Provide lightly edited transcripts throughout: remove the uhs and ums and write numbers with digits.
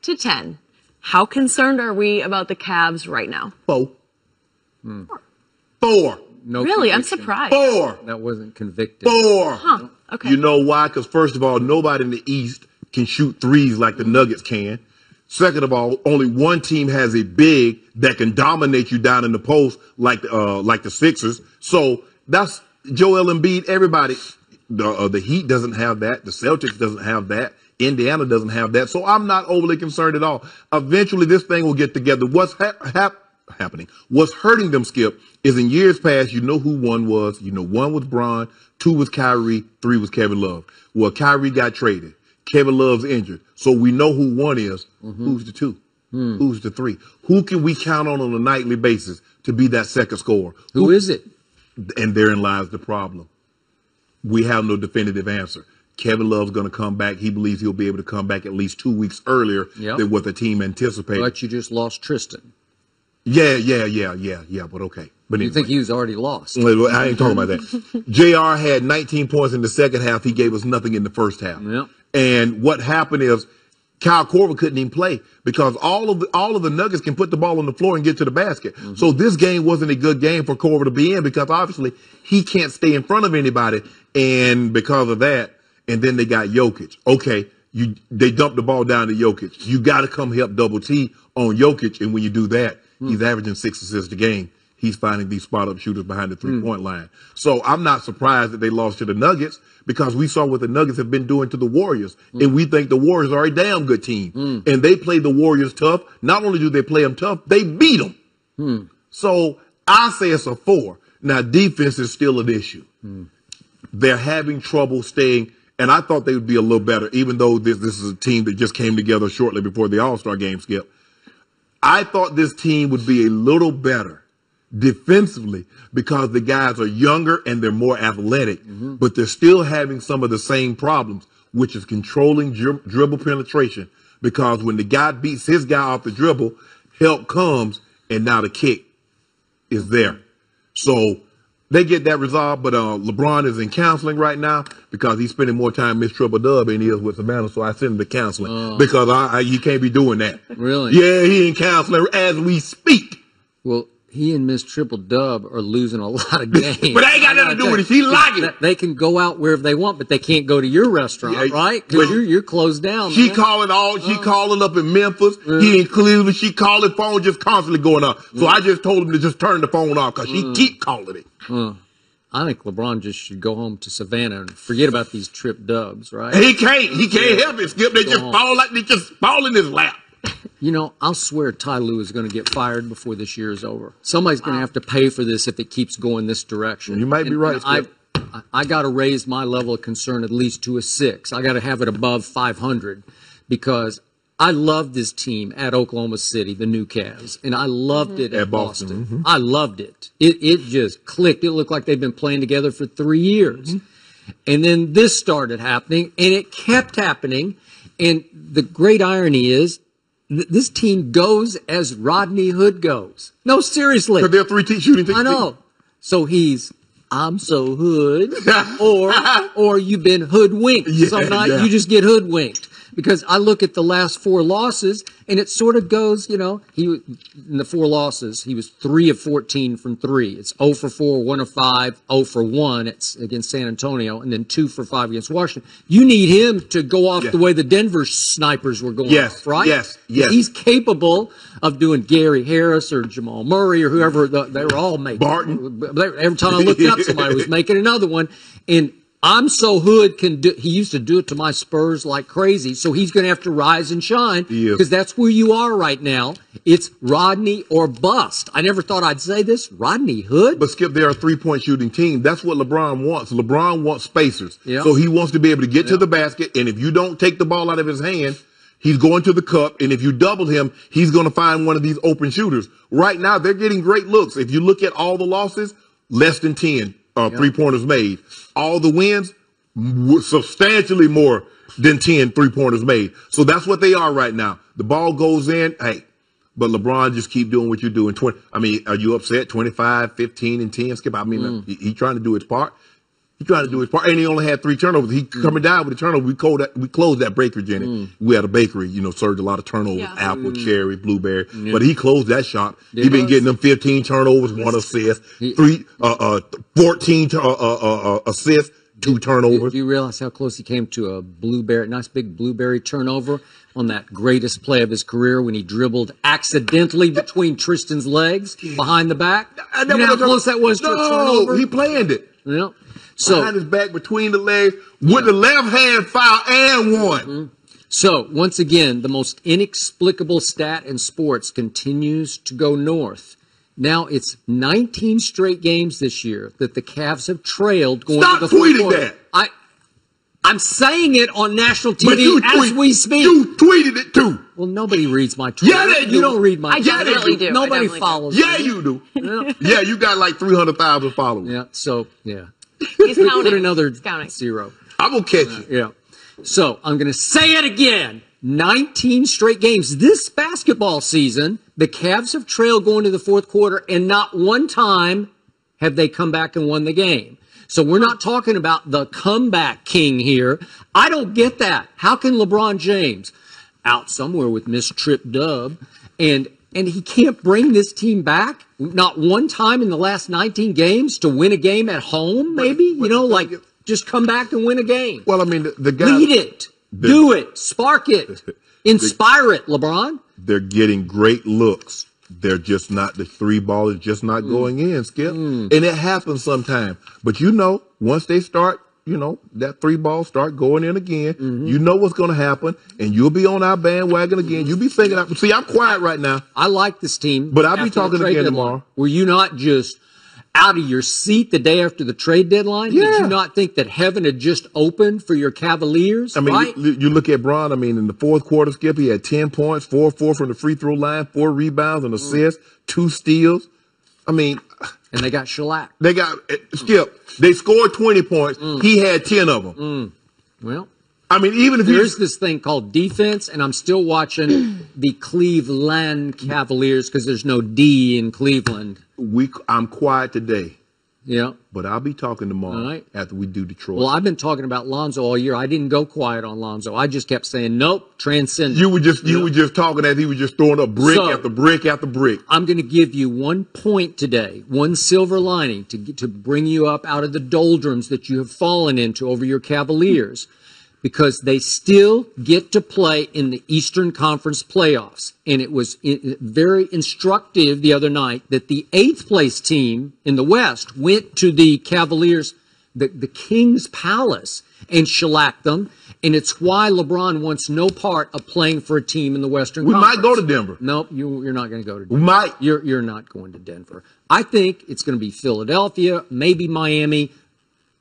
to 10. How concerned are we about the Cavs right now? 4. 4. No really? conviction. I'm surprised. 4. That wasn't convicted. 4. Huh. Okay. You know why? Because first of all, nobody in the East can shoot threes like the Nuggets can. Second of all, only one team has a big that can dominate you down in the post like the Sixers. So that's Joel Embiid. Everybody, the Heat doesn't have that. The Celtics doesn't have that. Indiana doesn't have that. So I'm not overly concerned at all. Eventually, this thing will get together. What's happening? What's hurting them, Skip, is in years past, you know who one was. You know, 1 was Bron, 2 was Kyrie, 3 was Kevin Love. Well, Kyrie got traded. Kevin Love's injured. So we know who 1 is. Who's the 2? Who's the 3? Who can we count on a nightly basis to be that second scorer? Who is it? And therein lies the problem. We have no definitive answer. Kevin Love's going to come back. He believes he'll be able to come back at least 2 weeks earlier than what the team anticipated. But you just lost Tristan. Yeah, but okay. But anyway. You think he was already lost? Well, I ain't talking about that. JR had 19 points in the second half. He gave us nothing in the first half. Yep. And what happened is Kyle Korver couldn't even play because all of the Nuggets can put the ball on the floor and get to the basket. So this game wasn't a good game for Korver to be in because obviously he can't stay in front of anybody. And because of that, and then they got Jokic. Okay, they dumped the ball down to Jokic. You got to come help double T on Jokic. And when you do that, he's averaging 6 assists a game. He's finding these spot-up shooters behind the three-point line. So I'm not surprised that they lost to the Nuggets because we saw what the Nuggets have been doing to the Warriors. And we think the Warriors are a damn good team. And they play the Warriors tough. Not only do they play them tough, they beat them. So I say it's a 4. Now, defense is still an issue. They're having trouble staying. And I thought they would be a little better, even though this is a team that just came together shortly before the All-Star game, Skip. I thought this team would be a little better defensively because the guys are younger and they're more athletic, but they're still having some of the same problems, which is controlling dribble penetration. Because when the guy beats his guy off the dribble, help comes, and now the kick is there. So they get that resolved, but LeBron is in counseling right now because he's spending more time Miss Triple Dub than he is with Savannah, so I send him to counseling because he can't be doing that. Really? Yeah, he in counseling as we speak. Well, he and Miss Triple Dub are losing a lot of games. But they ain't got nothing to do with it. She like it. They can go out wherever they want, but they can't go to your restaurant, right? Because you're closed down. She calling up in Memphis. He in Cleveland. She calling phone just constantly going up. So I just told him to just turn the phone off because she keep calling it. I think LeBron just should go home to Savannah and forget about these trip dubs, right? He can't help it, Skip. They just fall in his lap. You know, I'll swear Ty Lue is going to get fired before this year is over. Somebody's going to have to pay for this if it keeps going this direction. You might be right, Skip. I got to raise my level of concern at least to a 6. I got to have it above 500 because I loved this team at Oklahoma City, the new Cavs, and I loved it at Boston. I loved it. It just clicked. It looked like they've been playing together for 3 years. And then this started happening, and it kept happening. And the great irony is, this team goes as Rodney Hood goes. No, seriously. Because they're 3 shooting teams. I know. So I'm so hood, or you've been hoodwinked. Some night you just get hoodwinked. Because I look at the last 4 losses, and it sort of goes, in the 4 losses, he was 3 of 14 from 3. It's 0 for 4, 1 of 5, 0 for 1 against San Antonio, and then 2 for 5 against Washington. You need him to go off the way the Denver snipers were going off, right? Yes. He's capable of doing Gary Harris or Jamal Murray or whoever. They were all making. Barton. Every time I looked up, somebody was making another one. And I'm so hood he used to do it to my Spurs like crazy, so he's going to have to rise and shine because that's where you are right now. It's Rodney or bust. I never thought I'd say this, Rodney Hood. But Skip, they're a 3-point shooting team. That's what LeBron wants. LeBron wants spacers. Yeah. So he wants to be able to get to the basket, and if you don't take the ball out of his hand, he's going to the cup, and if you double him, he's going to find one of these open shooters. Right now, they're getting great looks. If you look at all the losses, less than 10 3-pointers made. All the wins, substantially more than 10 3-pointers made. So that's what they are right now. The ball goes in, but LeBron just keep doing what you're doing. Are you upset? 25, 15, and 10, Skip? I mean, he trying to do his part. He tried to do his part, and he only had 3 turnovers. He coming down with a turnover. We closed that bakery in it. We had a bakery, served a lot of turnovers, apple, cherry, blueberry. But he closed that shop. He been getting them 15 turnovers, 1 assist, 14 assists, 2 turnovers. Do you realize how close he came to a nice big blueberry turnover on that greatest play of his career when he dribbled accidentally between Tristan's legs behind the back? You know how close that was to a turnover? He planned it. Yeah. So behind his back, between the legs, with the left hand foul and one. So once again, the most inexplicable stat in sports continues to go north. Now it's 19 straight games this year that the Cavs have trailed going to the fourth tweeting quarter. that. I'm saying it on national TV as we speak. You tweeted it too. Well, nobody reads my Twitter. Yeah, they do. You don't read my I Twitter. definitely do. Nobody follows Yeah, me. you do. Yeah, you got like 300,000 followers. Yeah, so, yeah. He's counting. Put another He's counting. 0. I'm going to catch you. Yeah. So I'm going to say it again. 19 straight games. This basketball season, the Cavs have trailed going to the fourth quarter, and not one time have they come back and won the game. So we're not talking about the comeback king here. I don't get that. How can LeBron James, out somewhere with Miss Trip Dub, and he can't bring this team back? Not one time in the last 19 games to win a game at home, maybe? Just come back and win a game. Well, I mean, the guy. Lead it. Do it. Spark it. Inspire it, LeBron. They're getting great looks. They're just not, the 3 ball is just not going in, Skip. And it happens sometimes. But once they start, that 3 ball start going in again, you know what's going to happen, and you'll be on our bandwagon again. You'll be thinking, see, I'm quiet right now. I like this team. But I'll be talking again tomorrow. Were you not just out of your seat the day after the trade deadline? Yeah. Did you not think that heaven had just opened for your Cavaliers? I mean, right? you look at Bron, in the fourth quarter, Skip, he had 10 points, 4 from the free throw line, 4 rebounds, an assist, 2 steals. And they got shellacked. Skip, they scored 20 points. He had 10 of them. Well, even if there's this thing called defense, and I'm still watching the Cleveland Cavaliers because there's no D in Cleveland. I'm quiet today. Yeah. But I'll be talking tomorrow after we do Detroit. Well, I've been talking about Lonzo all year. I didn't go quiet on Lonzo. I just kept saying, nope, transcendent. You were just talking as he was just throwing up brick after brick after brick. I'm going to give you 1 point today, 1 silver lining to bring you up out of the doldrums that you have fallen into over your Cavaliers, because they still get to play in the Eastern Conference playoffs. And it was very instructive the other night that the 8th place team in the West went to the Cavaliers, the King's Palace, and shellacked them. And it's why LeBron wants no part of playing for a team in the Western Conference. We might go to Denver. Nope, you're not going to go to Denver. We might. You're not going to Denver. I think it's going to be Philadelphia, maybe Miami.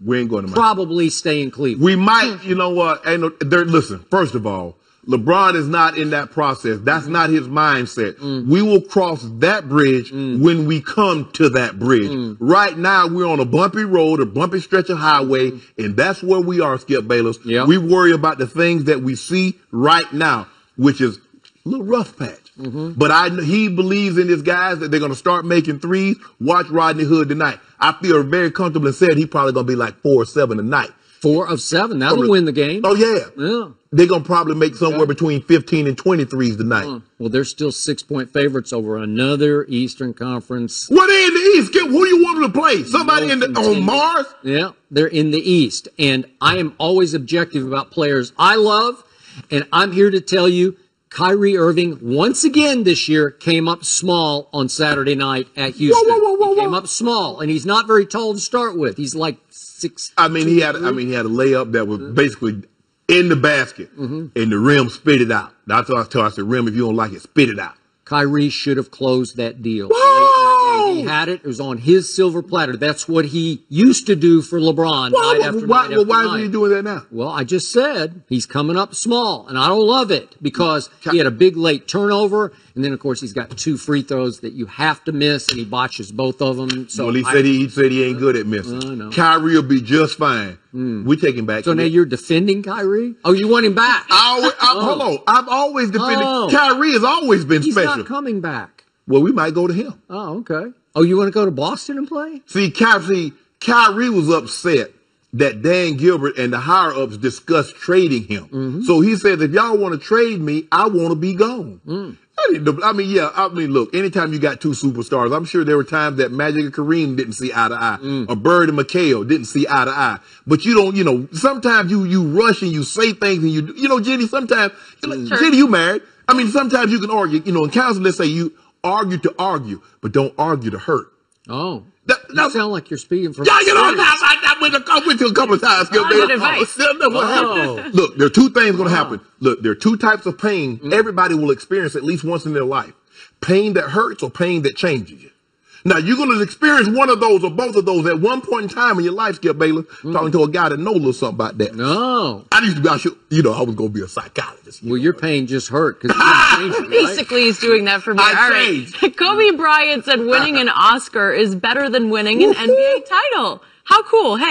We ain't going to probably stay in Cleveland. We might, you know what? Listen, first of all, LeBron is not in that process. That's not his mindset. We will cross that bridge when we come to that bridge. Right now, we're on a bumpy road, a bumpy stretch of highway, and that's where we are, Skip Bayless. Yep. We worry about the things that we see right now, which is a little rough patch. But he believes in his guys that they're going to start making threes. Watch Rodney Hood tonight. I feel very comfortable and said he's probably going to be like 4 or 7 tonight. 4 of 7. That'll win the game. Oh, yeah. Yeah. They're going to probably make somewhere between 15 and 20 threes tonight. Well, they're still 6-point favorites over another Eastern Conference. What in the East? Who do you want them to play? Somebody on Mars? Yeah, they're in the East. And I am always objective about players I love. And I'm here to tell you, Kyrie Irving, once again this year, came up small on Saturday night at Houston. He came up small, and he's not very tall to start with. He's like 6. He had a layup that was basically in the basket, and the rim spit it out. That's why I said, rim, if you don't like it, spit it out. Kyrie should have closed that deal. He had it. It was on his silver platter. That's what he used to do for LeBron night after night. Why is he doing that now? Well, I just said he's coming up small, and I don't love it because he had a big late turnover, and then, of course, he's got 2 free throws that you have to miss, and he botches both of them. So he said he ain't good at missing. No. Kyrie will be just fine. We take him back. So now you're defending Kyrie? Oh, you want him back? Hold on. I've always defended. Kyrie has always been special. He's not coming back. Well, we might go to him. Oh, okay. Oh, you want to go to Boston and play? See, Kyrie was upset that Dan Gilbert and the higher-ups discussed trading him. So he says, if y'all want to trade me, I want to be gone. I mean, look, anytime you got two superstars, I'm sure there were times that Magic and Kareem didn't see eye to eye, or Bird and McHale didn't see eye to eye. But you don't, sometimes you rush and you say things and Jenny, sometimes, Jenny, you married. I mean, sometimes you can argue, in counseling, let's say you argue to argue, but don't argue to hurt. Oh. You sound like you're speaking from I went to a couple of times. Good advice. Look, there are two things going to happen. Look, there are two types of pain everybody will experience at least once in their life. Pain that hurts or pain that changes you. Now, you're going to experience one of those or both of those at one point in time in your life, Skip Bayless, talking to a guy that knows a little something about that. No. I was going to be a psychologist. Well, your pain just hurt because basically he's doing that for me. All right. Kobe Bryant said winning an Oscar is better than winning an NBA title. How cool. Hey.